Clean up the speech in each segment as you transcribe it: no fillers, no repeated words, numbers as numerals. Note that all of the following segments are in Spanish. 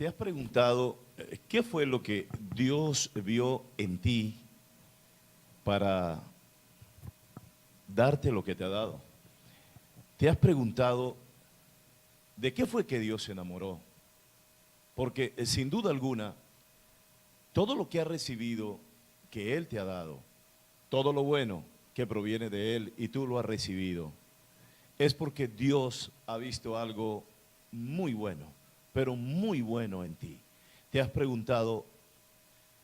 ¿Te has preguntado qué fue lo que Dios vio en ti para darte lo que te ha dado? ¿Te has preguntado de qué fue que Dios se enamoró? Porque sin duda alguna, todo lo que has recibido que Él te ha dado, todo lo bueno que proviene de Él y tú lo has recibido, es porque Dios ha visto algo muy bueno, pero muy bueno en ti. Te has preguntado,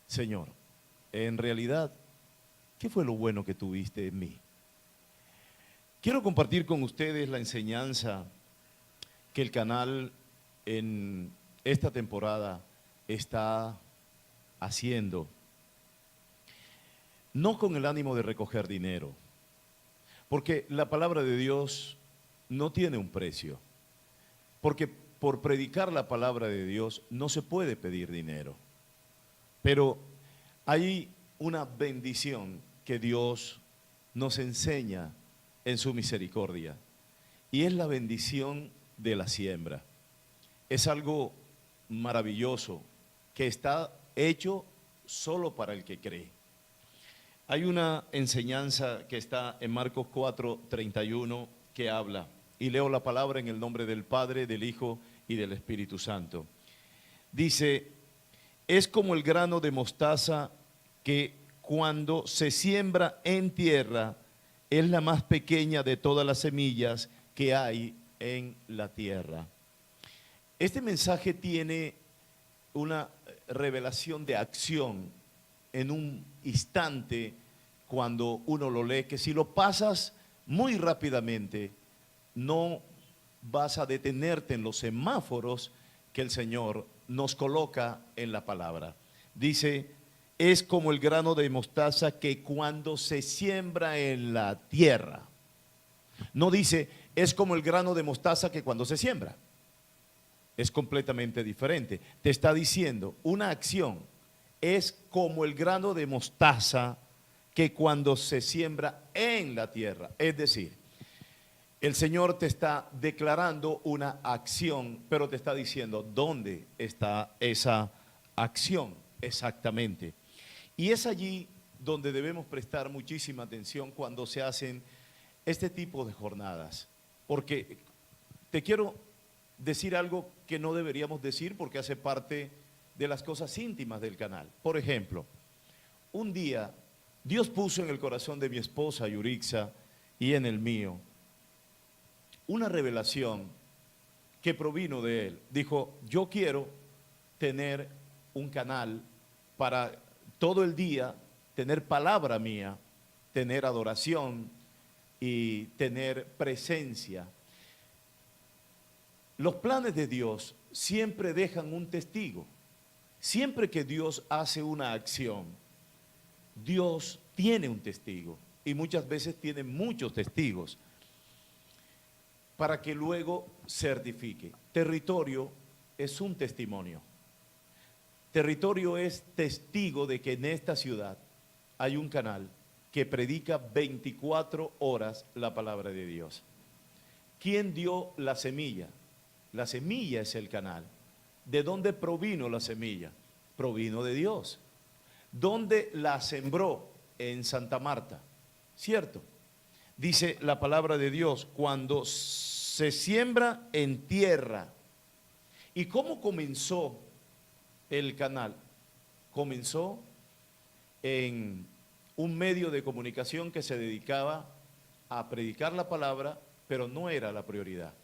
Señor, en realidad, ¿qué fue lo bueno que tuviste en mí? Quiero compartir con ustedes la enseñanza que el canal en esta temporada está haciendo, no con el ánimo de recoger dinero, porque la palabra de Dios no tiene un precio, porque por predicar la palabra de Dios no se puede pedir dinero, pero hay una bendición que Dios nos enseña en su misericordia, y es la bendición de la siembra. Es algo maravilloso que está hecho solo para el que cree. Hay una enseñanza que está en Marcos 4:31 que habla, y leo la palabra en el nombre del Padre, del Hijo y del Espíritu Santo. Dice, es como el grano de mostaza que cuando se siembra en tierra es la más pequeña de todas las semillas que hay en la tierra. Este mensaje tiene una revelación de acción en un instante cuando uno lo lee, que si lo pasas muy rápidamente, no vas a detenerte en los semáforos que el Señor nos coloca en la palabra. Dice, es como el grano de mostaza que cuando se siembra en la tierra. No dice, es como el grano de mostaza que cuando se siembra. Es completamente diferente. Te está diciendo, una acción es como el grano de mostaza que cuando se siembra en la tierra. Es decir, el Señor te está declarando una acción, pero te está diciendo dónde está esa acción exactamente. Y es allí donde debemos prestar muchísima atención cuando se hacen este tipo de jornadas. Porque te quiero decir algo que no deberíamos decir porque hace parte de las cosas íntimas del canal. Por ejemplo, un día Dios puso en el corazón de mi esposa Yurixa y en el mío una revelación que provino de Él. Dijo, yo quiero tener un canal para todo el día tener palabra mía, tener adoración y tener presencia. Los planes de Dios siempre dejan un testigo. Siempre que Dios hace una acción, Dios tiene un testigo y muchas veces tiene muchos testigos para que luego certifique. Territorio es un testimonio. Territorio es testigo de que en esta ciudad hay un canal que predica 24 horas la palabra de Dios. ¿Quién dio la semilla? La semilla es el canal. ¿De dónde provino la semilla? Provino de Dios. ¿Dónde la sembró? En Santa Marta, ¿cierto? Dice la palabra de Dios, cuando se siembra en tierra. ¿Y cómo comenzó el canal? Comenzó en un medio de comunicación que se dedicaba a predicar la palabra, pero no era la prioridad.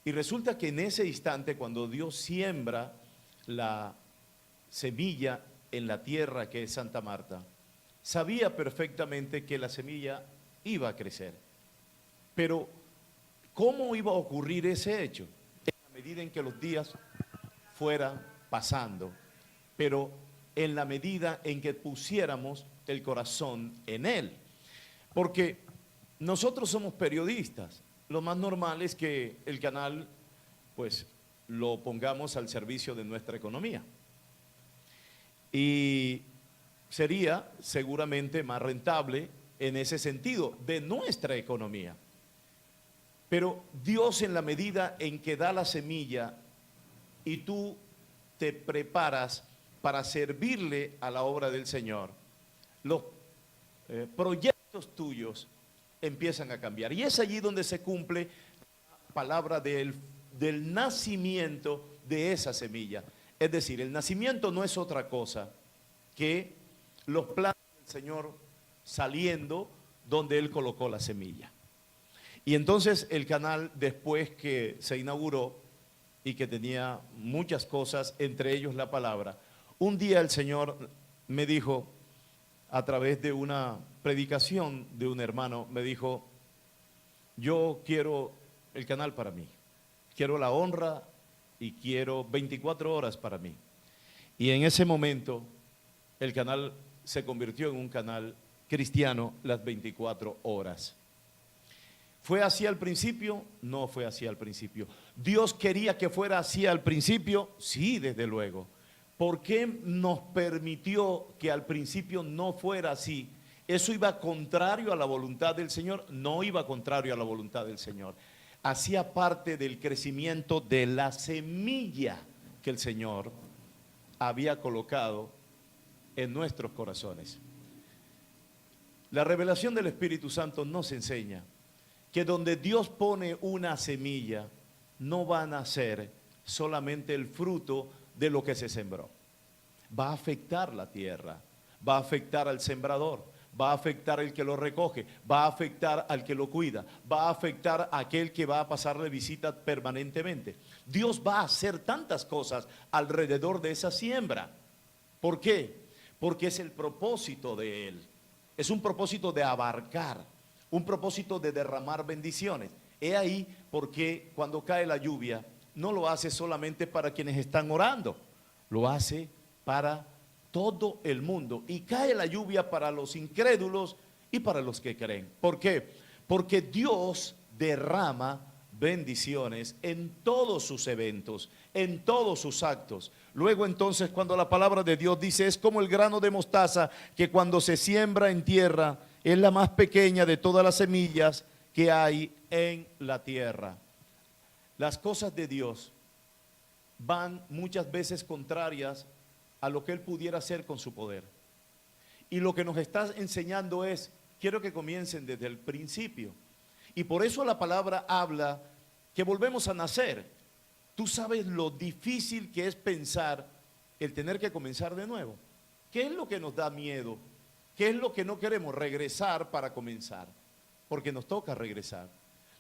Y resulta que en ese instante, cuando Dios siembra la semilla en la tierra que es Santa Marta, sabía perfectamente que la semilla iba a crecer. Pero, ¿cómo iba a ocurrir ese hecho? En la medida en que los días fueran pasando, pero en la medida en que pusiéramos el corazón en Él. Porque nosotros somos periodistas. Lo más normal es que el canal, pues, lo pongamos al servicio de nuestra economía. Y sería seguramente más rentable en ese sentido, de nuestra economía. Pero Dios, en la medida en que da la semilla, y tú te preparas para servirle a la obra del Señor, los proyectos tuyos empiezan a cambiar. Y es allí donde se cumple la palabra del nacimiento de esa semilla. Es decir, el nacimiento no es otra cosa que los planes del Señor saliendo donde Él colocó la semilla. Y entonces el canal, después que se inauguró y que tenía muchas cosas, entre ellos la palabra, un día el Señor me dijo, a través de una predicación de un hermano, me dijo, yo quiero el canal para mí, quiero la honra y quiero 24 horas para mí. Y en ese momento el canal se convirtió en un canal cristiano las 24 horas. ¿Fue así al principio? No fue así al principio. ¿Dios quería que fuera así al principio? Sí, desde luego. ¿Por qué nos permitió que al principio no fuera así? ¿Eso iba contrario a la voluntad del Señor? No iba contrario a la voluntad del Señor. Hacía parte del crecimiento de la semilla que el Señor había colocado en nuestros corazones. La revelación del Espíritu Santo nos enseña que donde Dios pone una semilla, no va a nacer solamente el fruto de lo que se sembró. Va a afectar la tierra, va a afectar al sembrador, va a afectar al que lo recoge, va a afectar al que lo cuida, va a afectar a aquel que va a pasarle visita permanentemente. Dios va a hacer tantas cosas alrededor de esa siembra. ¿Por qué? Porque es el propósito de Él. Es un propósito de abarcar, un propósito de derramar bendiciones. He ahí porque cuando cae la lluvia, no lo hace solamente para quienes están orando, lo hace para todo el mundo. Y cae la lluvia para los incrédulos y para los que creen. ¿Por qué? Porque Dios derrama bendiciones en todos sus eventos, en todos sus actos. Luego entonces, cuando la palabra de Dios dice, es como el grano de mostaza que cuando se siembra en tierra es la más pequeña de todas las semillas que hay en la tierra. Las cosas de Dios van muchas veces contrarias a lo que Él pudiera hacer con su poder. Y lo que nos está enseñando es, quiero que comiencen desde el principio. Y por eso la palabra habla que volvemos a nacer. Tú sabes lo difícil que es pensar el tener que comenzar de nuevo. ¿Qué es lo que nos da miedo? ¿Qué es lo que no queremos? Regresar para comenzar. Porque nos toca regresar.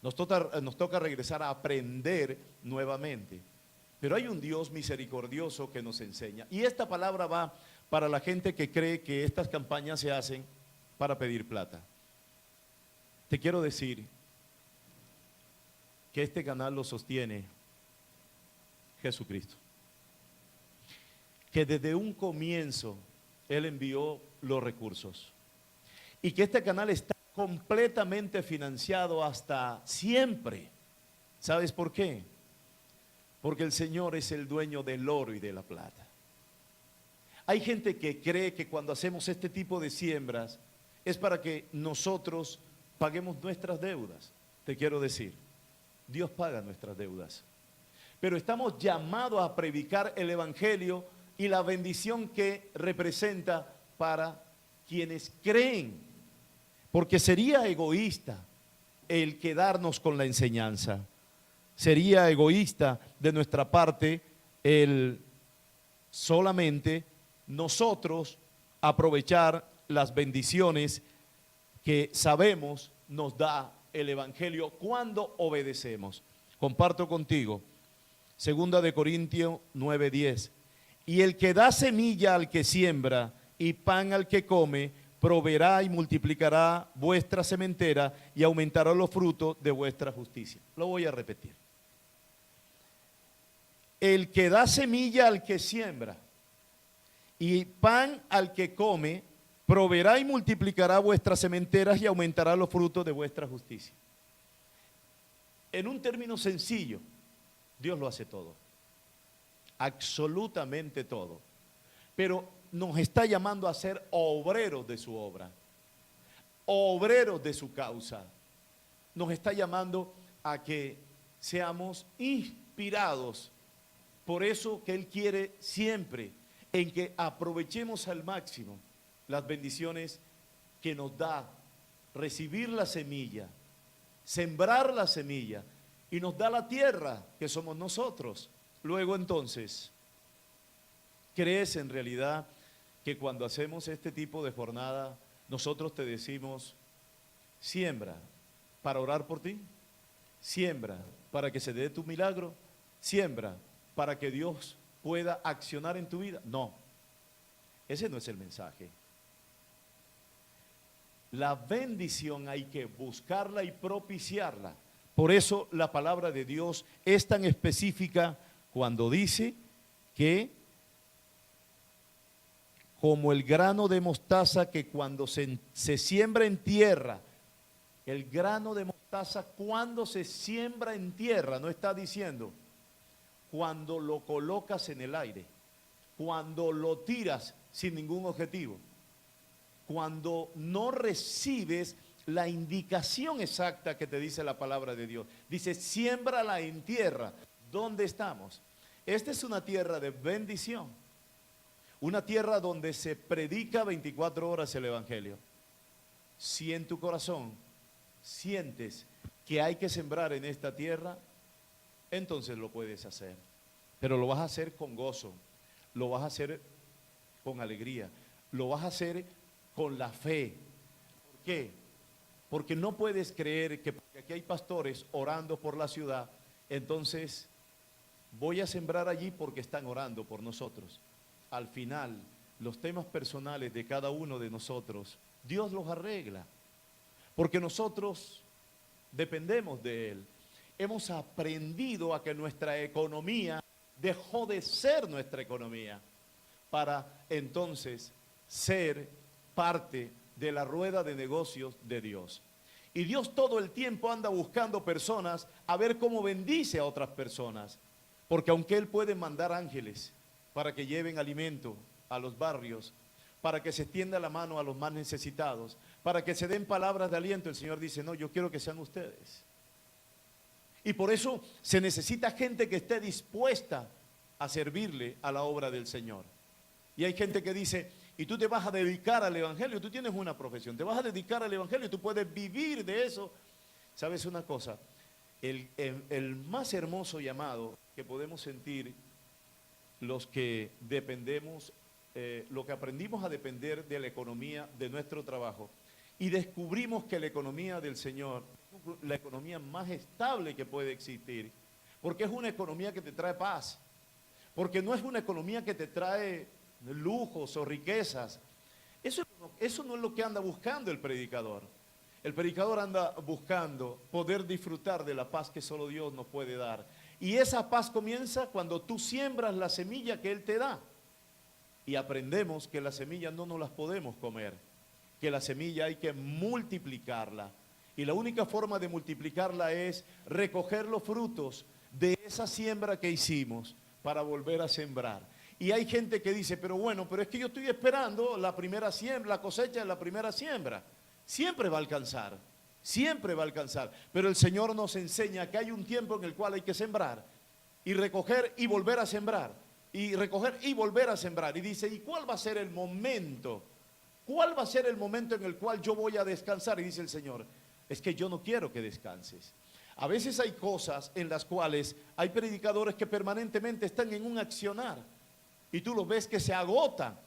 Nos toca regresar a aprender nuevamente. Pero hay un Dios misericordioso que nos enseña. Y esta palabra va para la gente que cree que estas campañas se hacen para pedir plata. Te quiero decir que este canal lo sostiene Jesucristo. Que desde un comienzo Él envió los recursos. Y que este canal está completamente financiado hasta siempre. ¿Sabes por qué? Porque el Señor es el dueño del oro y de la plata. Hay gente que cree que cuando hacemos este tipo de siembras es para que nosotros paguemos nuestras deudas. Te quiero decir, Dios paga nuestras deudas. Pero estamos llamados a predicar el Evangelio y la bendición que representa para quienes creen. Porque sería egoísta el quedarnos con la enseñanza. Sería egoísta de nuestra parte el solamente nosotros aprovechar las bendiciones que sabemos nos da el Evangelio cuando obedecemos. Comparto contigo, 2 Corintios 9:10. Y el que da semilla al que siembra y pan al que come, proveerá y multiplicará vuestra sementera y aumentará los frutos de vuestra justicia. Lo voy a repetir. El que da semilla al que siembra y pan al que come, proveerá y multiplicará vuestras sementeras y aumentará los frutos de vuestra justicia. En un término sencillo, Dios lo hace todo. Absolutamente todo. Pero nos está llamando a ser obreros de su obra, obreros de su causa. Nos está llamando a que seamos inspirados Por eso que Él quiere siempre en que aprovechemos al máximo las bendiciones que nos da recibir la semilla, sembrar la semilla, y nos da la tierra que somos nosotros. Luego entonces, ¿crees en realidad que cuando hacemos este tipo de jornada, nosotros te decimos, siembra para orar por ti, siembra para que se dé tu milagro, siembra para que Dios pueda accionar en tu vida? No, ese no es el mensaje. La bendición hay que buscarla y propiciarla. Por eso la palabra de Dios es tan específica cuando dice que como el grano de mostaza que cuando se siembra en tierra, el grano de mostaza cuando se siembra en tierra, no está diciendo cuando lo colocas en el aire, cuando lo tiras sin ningún objetivo, cuando no recibes la indicación exacta que te dice la palabra de Dios. Dice, siémbrala en tierra. ¿Dónde estamos? Esta es una tierra de bendición, una tierra donde se predica 24 horas el evangelio. Si en tu corazón sientes que hay que sembrar en esta tierra, entonces lo puedes hacer, pero lo vas a hacer con gozo, lo vas a hacer con alegría, lo vas a hacer con la fe. ¿Por qué? Porque no puedes creer que porque aquí hay pastores orando por la ciudad, entonces voy a sembrar allí porque están orando por nosotros. Al final, los temas personales de cada uno de nosotros, Dios los arregla, porque nosotros dependemos de Él. Hemos aprendido a que nuestra economía dejó de ser nuestra economía para entonces ser parte de la rueda de negocios de Dios. Y Dios todo el tiempo anda buscando personas a ver cómo bendice a otras personas, porque aunque Él puede mandar ángeles para que lleven alimento a los barrios, para que se extienda la mano a los más necesitados, para que se den palabras de aliento, el Señor dice, no, yo quiero que sean ustedes. Y por eso se necesita gente que esté dispuesta a servirle a la obra del Señor. Y hay gente que dice, y tú te vas a dedicar al evangelio, tú tienes una profesión, te vas a dedicar al evangelio, tú puedes vivir de eso. ¿Sabes una cosa? El más hermoso llamado que podemos sentir los que dependemos, lo que aprendimos a depender de la economía de nuestro trabajo y descubrimos que la economía del Señor, la economía más estable que puede existir, porque es una economía que te trae paz, porque no es una economía que te trae lujos o riquezas. Eso no es lo que anda buscando el predicador. El predicador anda buscando poder disfrutar de la paz que solo Dios nos puede dar. Y esa paz comienza cuando tú siembras la semilla que Él te da. Y aprendemos que las semillas no nos las podemos comer, que la semilla hay que multiplicarla. Y la única forma de multiplicarla es recoger los frutos de esa siembra que hicimos para volver a sembrar. Y hay gente que dice, pero bueno, pero es que yo estoy esperando la primera siembra, la cosecha de la primera siembra. Siempre va a alcanzar, siempre va a alcanzar. Pero el Señor nos enseña que hay un tiempo en el cual hay que sembrar y recoger y volver a sembrar. Y recoger y volver a sembrar. Y dice, ¿y cuál va a ser el momento? ¿Cuál va a ser el momento en el cual yo voy a descansar? Y dice el Señor, es que yo no quiero que descanses. A veces hay cosas en las cuales hay predicadores que permanentemente están en un accionar. Y tú los ves que se agotan.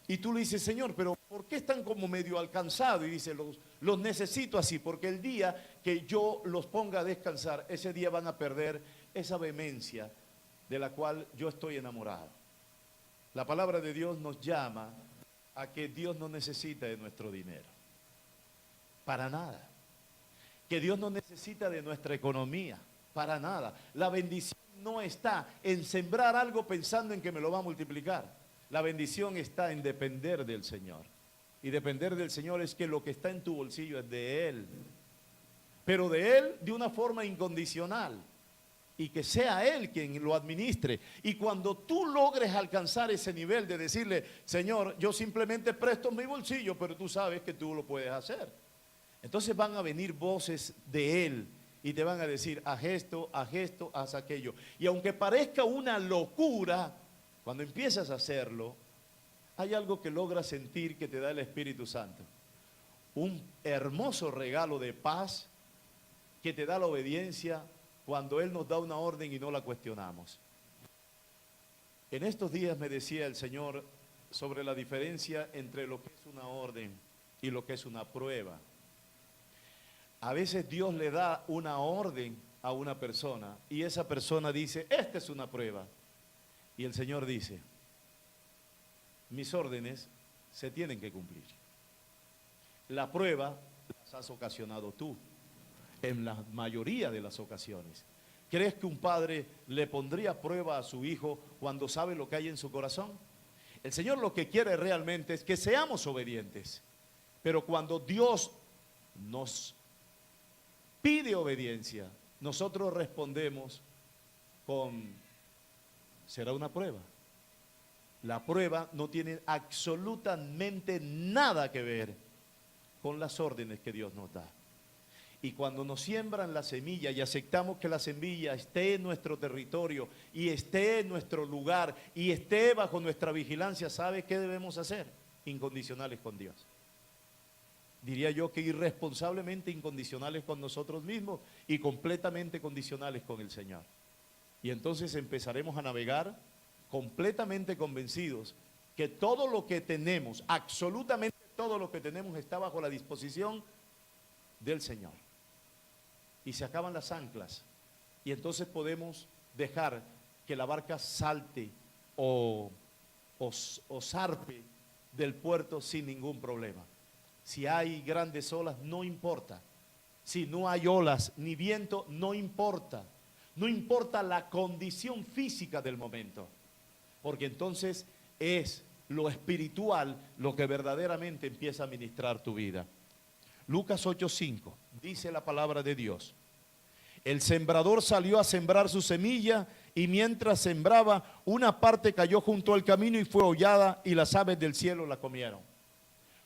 Y tú le dices, Señor, pero ¿por qué están como medio alcanzados? Y dice, los necesito así, porque el día que yo los ponga a descansar, ese día van a perder esa vehemencia de la cual yo estoy enamorado. La palabra de Dios nos llama a que Dios no necesita de nuestro dinero. Para nada. Que Dios no necesita de nuestra economía. Para nada. La bendición no está en sembrar algo pensando en que me lo va a multiplicar. La bendición está en depender del Señor. Y depender del Señor es que lo que está en tu bolsillo es de Él. Pero de Él de una forma incondicional. Y que sea Él quien lo administre. Y cuando tú logres alcanzar ese nivel de decirle, Señor, yo simplemente presto mi bolsillo, pero tú sabes que tú lo puedes hacer. Entonces van a venir voces de Él y te van a decir, haz esto, haz aquello. Y aunque parezca una locura, cuando empiezas a hacerlo, hay algo que logras sentir que te da el Espíritu Santo. Un hermoso regalo de paz que te da la obediencia cuando Él nos da una orden y no la cuestionamos. En estos días me decía el Señor sobre la diferencia entre lo que es una orden y lo que es una prueba. A veces Dios le da una orden a una persona y esa persona dice, esta es una prueba. Y el Señor dice, mis órdenes se tienen que cumplir. La prueba las has ocasionado tú, en la mayoría de las ocasiones. ¿Crees que un padre le pondría prueba a su hijo cuando sabe lo que hay en su corazón? El Señor lo que quiere realmente es que seamos obedientes. Pero cuando Dios nos pide obediencia, nosotros respondemos con, será una prueba. La prueba no tiene absolutamente nada que ver con las órdenes que Dios nos da. Y cuando nos siembran la semilla y aceptamos que la semilla esté en nuestro territorio y esté en nuestro lugar y esté bajo nuestra vigilancia, ¿sabe qué debemos hacer? Incondicionales con Dios. Diría yo que irresponsablemente incondicionales con nosotros mismos y completamente condicionales con el Señor. Y entonces empezaremos a navegar completamente convencidos que todo lo que tenemos, absolutamente todo lo que tenemos está bajo la disposición del Señor. Y se acaban las anclas y entonces podemos dejar que la barca salte o zarpe del puerto sin ningún problema. Si hay grandes olas, no importa. Si no hay olas ni viento, no importa. No importa la condición física del momento, porque entonces es lo espiritual lo que verdaderamente empieza a ministrar tu vida. Lucas 8:5 dice la palabra de Dios. El sembrador salió a sembrar su semilla y mientras sembraba, una parte cayó junto al camino y fue hollada y las aves del cielo la comieron.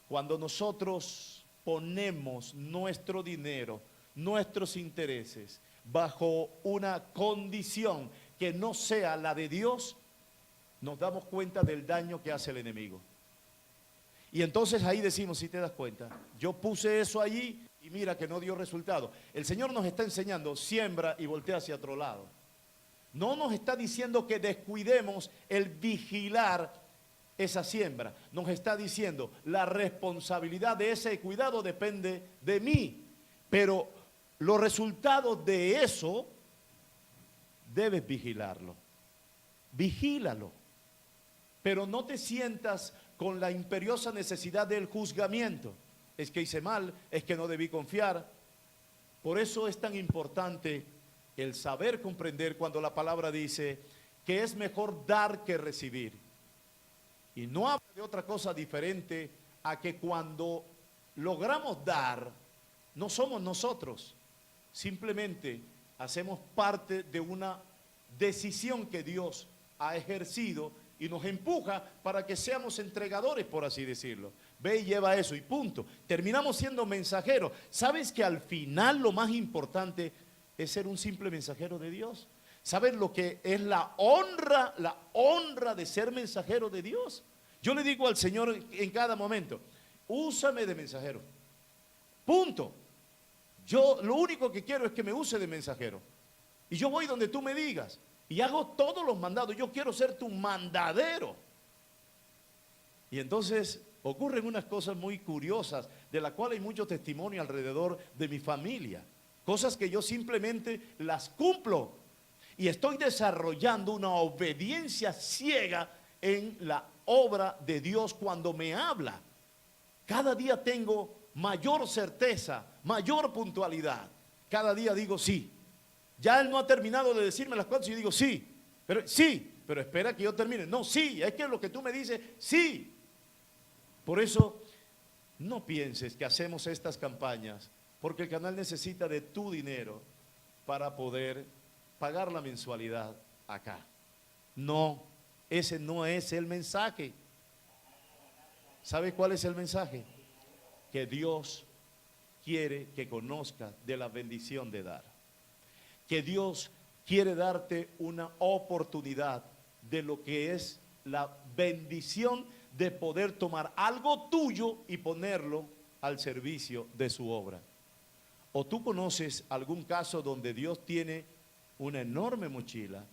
Cuando nosotros ponemos nuestro dinero, nuestros intereses bajo una condición que no sea la de Dios, nos damos cuenta del daño que hace el enemigo. Y entonces ahí decimos, si te das cuenta, yo puse eso allí y mira que no dio resultado. El Señor nos está enseñando, siembra y voltea hacia otro lado. No nos está diciendo que descuidemos el vigilar esa siembra. Nos está diciendo, la responsabilidad de ese cuidado depende de mí. Pero los resultados de eso, debes vigilarlo. Vigílalo. Pero no te sientas con la imperiosa necesidad del juzgamiento. Es que hice mal, es que no debí confiar. Por eso es tan importante el saber comprender cuando la palabra dice que es mejor dar que recibir. Y no habla de otra cosa diferente a que cuando logramos dar, no somos nosotros. Simplemente hacemos parte de una decisión que Dios ha ejercido y nos empuja para que seamos entregadores, por así decirlo. Ve y lleva eso y punto. Terminamos siendo mensajeros. ¿Sabes que al final lo más importante es ser un simple mensajero de Dios? ¿Sabes lo que es la honra de ser mensajero de Dios? Yo le digo al Señor en cada momento, úsame de mensajero. Punto. Yo lo único que quiero es que me use de mensajero. Y yo voy donde tú me digas. Y hago todos los mandados. Yo quiero ser tu mandadero. Y entonces ocurren unas cosas muy curiosas, de las cuales hay mucho testimonio alrededor de mi familia. Cosas que yo simplemente las cumplo. Y estoy desarrollando una obediencia ciega en la obra de Dios cuando me habla. Cada día tengo mayor certeza, mayor puntualidad. Cada día digo sí. Ya Él no ha terminado de decirme las cosas y yo digo sí, pero espera que yo termine. No, sí, es que lo que tú me dices, sí. Por eso, no pienses que hacemos estas campañas porque el canal necesita de tu dinero para poder pagar la mensualidad acá. No, ese no es el mensaje. ¿Sabe cuál es el mensaje? Que Dios quiere que conozcas de la bendición de dar. que Dios quiere darte una oportunidad de lo que es la bendición de poder tomar algo tuyo y ponerlo al servicio de su obra. ¿O tú conoces algún caso donde Dios tiene una enorme mochila,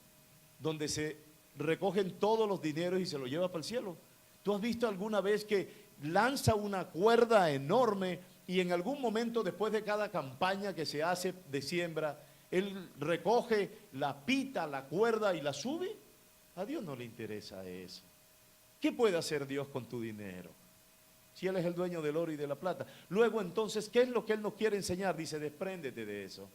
donde se recogen todos los dineros y se los lleva para el cielo? ¿Tú has visto alguna vez que lanza una cuerda enorme y en algún momento después de cada campaña que se hace de siembra, Él recoge la pita, la cuerda y la sube? A Dios no le interesa eso. ¿Qué puede hacer Dios con tu dinero? Si Él es el dueño del oro y de la plata. Luego entonces, ¿qué es lo que Él nos quiere enseñar? Dice, despréndete de eso.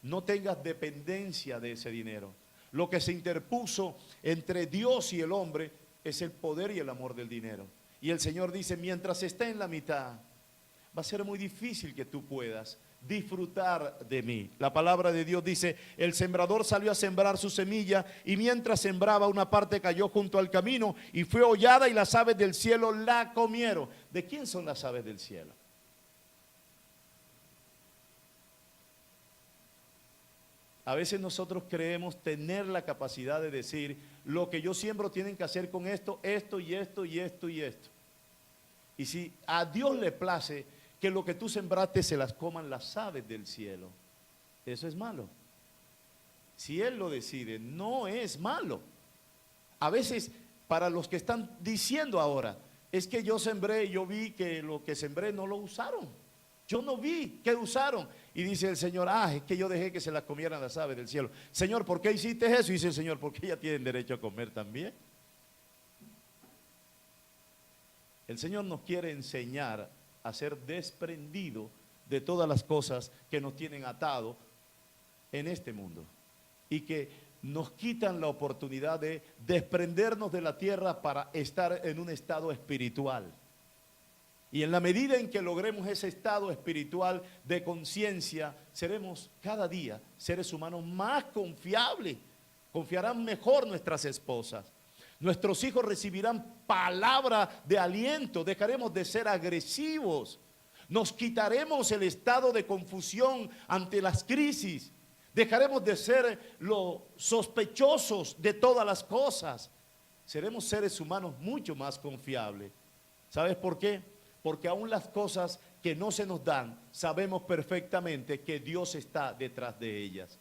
No tengas dependencia de ese dinero. Lo que se interpuso entre Dios y el hombre es el poder y el amor del dinero. Y el Señor dice, mientras esté en la mitad, va a ser muy difícil que tú puedas disfrutar de mí. La palabra de Dios dice, el sembrador salió a sembrar su semilla y mientras sembraba una parte cayó junto al camino y fue hollada y las aves del cielo la comieron. ¿De quién son las aves del cielo? A veces nosotros creemos tener la capacidad de decir, lo que yo siembro tienen que hacer con esto, esto y esto y esto y esto. Y si a Dios le place que lo que tú sembraste se las coman las aves del cielo, eso es malo. Si Él lo decide, no es malo. A veces, para los que están diciendo ahora, es que yo sembré y yo vi que lo que sembré no lo usaron. Yo no vi que usaron. Y dice el Señor, es que yo dejé que se las comieran las aves del cielo. Señor, ¿por qué hiciste eso? Y dice el Señor, porque ellas tienen derecho a comer también. El Señor nos quiere enseñar a ser desprendido de todas las cosas que nos tienen atado en este mundo y que nos quitan la oportunidad de desprendernos de la tierra para estar en un estado espiritual. Y en la medida en que logremos ese estado espiritual de conciencia, seremos cada día seres humanos más confiables. Confiarán mejor nuestras esposas. Nuestros hijos recibirán palabra de aliento. Dejaremos de ser agresivos. Nos quitaremos el estado de confusión ante las crisis. Dejaremos de ser los sospechosos de todas las cosas. Seremos seres humanos mucho más confiables. ¿Sabes por qué? Porque aún las cosas que no se nos dan, sabemos perfectamente que Dios está detrás de ellas.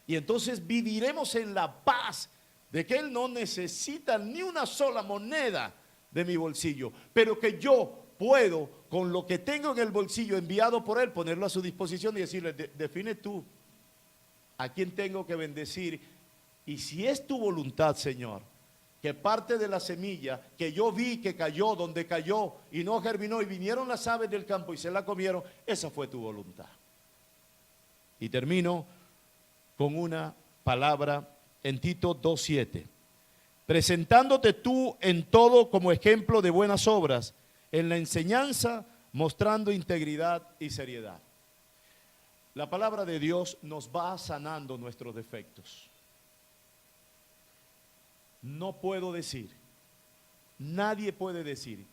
Y entonces viviremos en la paz de que Él no necesita ni una sola moneda de mi bolsillo, pero que yo puedo, con lo que tengo en el bolsillo enviado por Él, ponerlo a su disposición y decirle, define tú a quién tengo que bendecir. Y si es tu voluntad, Señor, que parte de la semilla que yo vi que cayó donde cayó y no germinó y vinieron las aves del campo y se la comieron, esa fue tu voluntad. Y termino con una palabra en Tito 2:7. Presentándote tú en todo como ejemplo de buenas obras, en la enseñanza, mostrando integridad y seriedad. La palabra de Dios nos va sanando nuestros defectos. No puedo decir, nadie puede decir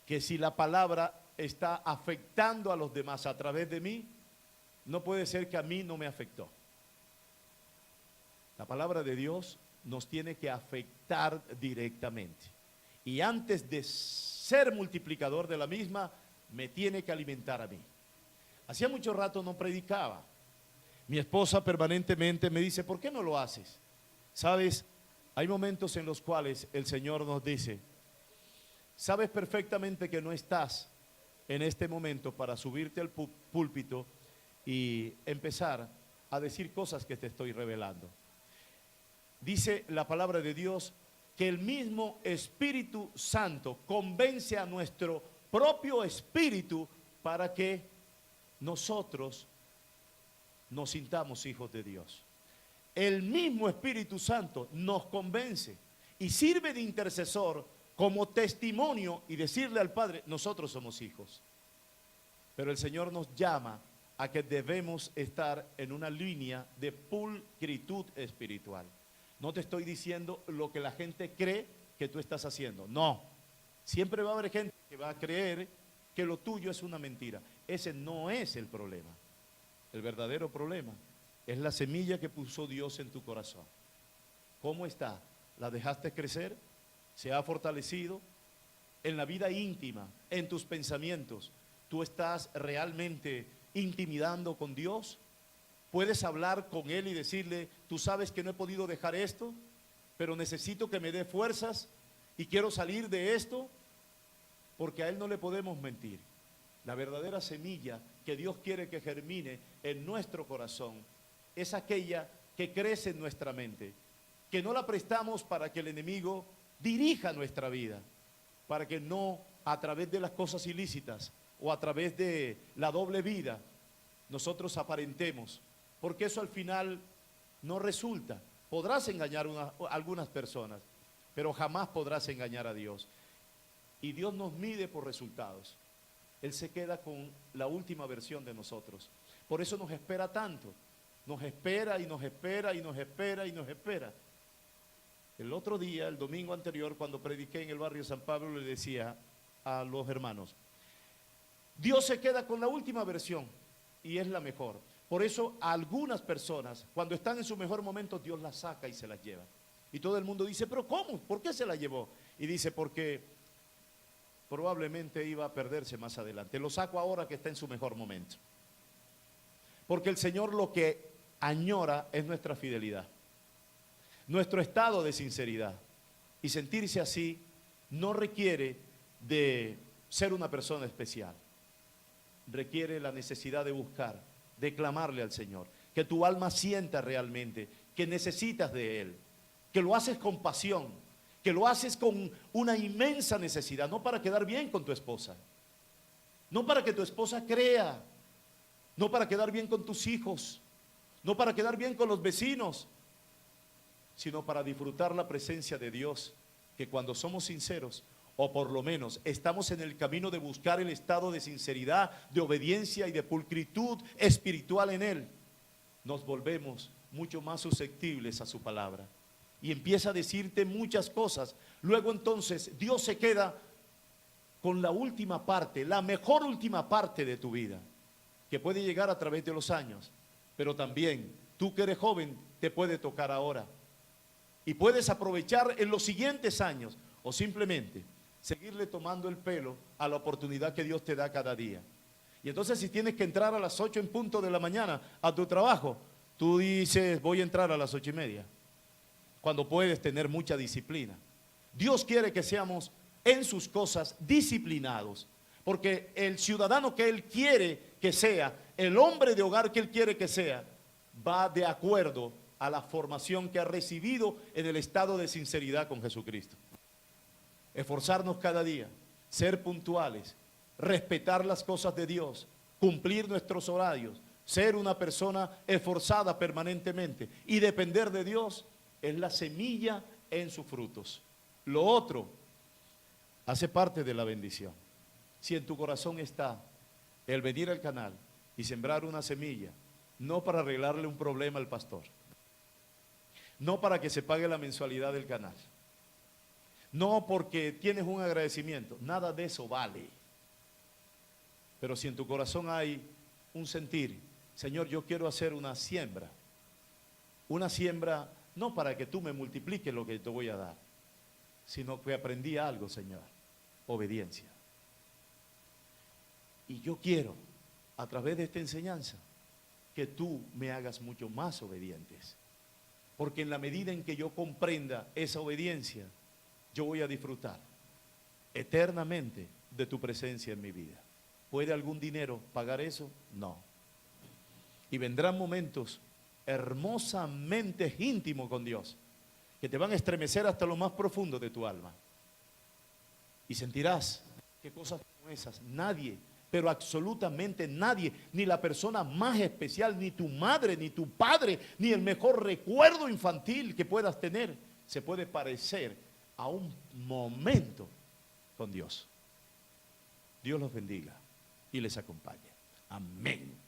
que si la palabra está afectando a los demás a través de mí, no puede ser que a mí no me afectó. La palabra de Dios nos tiene que afectar directamente. Y antes de ser multiplicador de la misma, me tiene que alimentar a mí. Hacía mucho rato no predicaba. Mi esposa permanentemente me dice, ¿por qué no lo haces? ¿Sabes? Hay momentos en los cuales el Señor nos dice, sabes perfectamente que no estás en este momento para subirte al púlpito y empezar a decir cosas que te estoy revelando. Dice la palabra de Dios que el mismo Espíritu Santo convence a nuestro propio espíritu para que nosotros nos sintamos hijos de Dios. El mismo Espíritu Santo nos convence y sirve de intercesor como testimonio y decirle al Padre, nosotros somos hijos. Pero el Señor nos llama a que debemos estar en una línea de pulcritud espiritual. No te estoy diciendo lo que la gente cree que tú estás haciendo. No. Siempre va a haber gente que va a creer que lo tuyo es una mentira. Ese no es el problema. El verdadero problema Es la semilla que puso Dios en tu corazón. ¿Cómo está? ¿La dejaste crecer? ¿Se ha fortalecido? En la vida íntima, en tus pensamientos, ¿tú estás realmente intimidando con Dios? ¿Puedes hablar con Él y decirle, tú sabes que no he podido dejar esto, pero necesito que me dé fuerzas y quiero salir de esto? Porque a Él no le podemos mentir. La verdadera semilla que Dios quiere que germine en nuestro corazón es aquella que crece en nuestra mente, que no la prestamos para que el enemigo dirija nuestra vida, para que no a través de las cosas ilícitas o a través de la doble vida nosotros aparentemos, porque eso al final no resulta. Podrás engañar a algunas personas, pero jamás podrás engañar a Dios. Y Dios nos mide por resultados. Él se queda con la última versión de nosotros. Por eso nos espera tanto. Nos espera y nos espera y nos espera y nos espera. El otro día, el domingo anterior, cuando prediqué en el barrio San Pablo, le decía a los hermanos, Dios se queda con la última versión y es la mejor. Por eso a algunas personas, cuando están en su mejor momento, Dios las saca y se las lleva. Y todo el mundo dice, ¿pero cómo? ¿Por qué se la llevó? Y dice, porque probablemente iba a perderse más adelante. Lo saco ahora que está en su mejor momento. Porque el Señor lo que añora es nuestra fidelidad, nuestro estado de sinceridad. Y sentirse así no requiere de ser una persona especial. Requiere la necesidad de buscar, de clamarle al Señor. Que tu alma sienta realmente que necesitas de Él. Que lo haces con pasión. Que lo haces con una inmensa necesidad. No para quedar bien con tu esposa. No para que tu esposa crea. No para quedar bien con tus hijos. No para quedar bien con los vecinos, sino para disfrutar la presencia de Dios, que cuando somos sinceros, o por lo menos estamos en el camino de buscar el estado de sinceridad, de obediencia y de pulcritud espiritual en Él, nos volvemos mucho más susceptibles a su palabra. Y empieza a decirte muchas cosas. Luego entonces Dios se queda con la última parte, la mejor última parte de tu vida, que puede llegar a través de los años. Pero también, tú que eres joven, te puede tocar ahora. Y puedes aprovechar en los siguientes años, o simplemente seguirle tomando el pelo a la oportunidad que Dios te da cada día. Y entonces si tienes que entrar a las 8 en punto de la mañana a tu trabajo, tú dices, voy a entrar a las 8:30, cuando puedes tener mucha disciplina. Dios quiere que seamos en sus cosas disciplinados, porque el ciudadano que Él quiere que sea, el hombre de hogar que Él quiere que sea, va de acuerdo a la formación que ha recibido en el estado de sinceridad con Jesucristo. Esforzarnos cada día, ser puntuales, respetar las cosas de Dios, cumplir nuestros horarios, ser una persona esforzada permanentemente y depender de Dios es la semilla en sus frutos. Lo otro hace parte de la bendición. Si en tu corazón está el venir al canal y sembrar una semilla, no para arreglarle un problema al pastor, no para que se pague la mensualidad del canal, no porque tienes un agradecimiento, nada de eso vale. Pero si en tu corazón hay un sentir, Señor, yo quiero hacer una siembra no para que tú me multipliques lo que te voy a dar, sino que aprendí algo, Señor, obediencia. Y yo quiero, a través de esta enseñanza, que tú me hagas mucho más obedientes. Porque en la medida en que yo comprenda esa obediencia, yo voy a disfrutar eternamente de tu presencia en mi vida. ¿Puede algún dinero pagar eso? No. Y vendrán momentos hermosamente íntimos con Dios, que te van a estremecer hasta lo más profundo de tu alma. Y sentirás que cosas como esas, nadie, pero absolutamente nadie, ni la persona más especial, ni tu madre, ni tu padre, ni el mejor recuerdo infantil que puedas tener, se puede parecer a un momento con Dios. Dios los bendiga y les acompañe. Amén.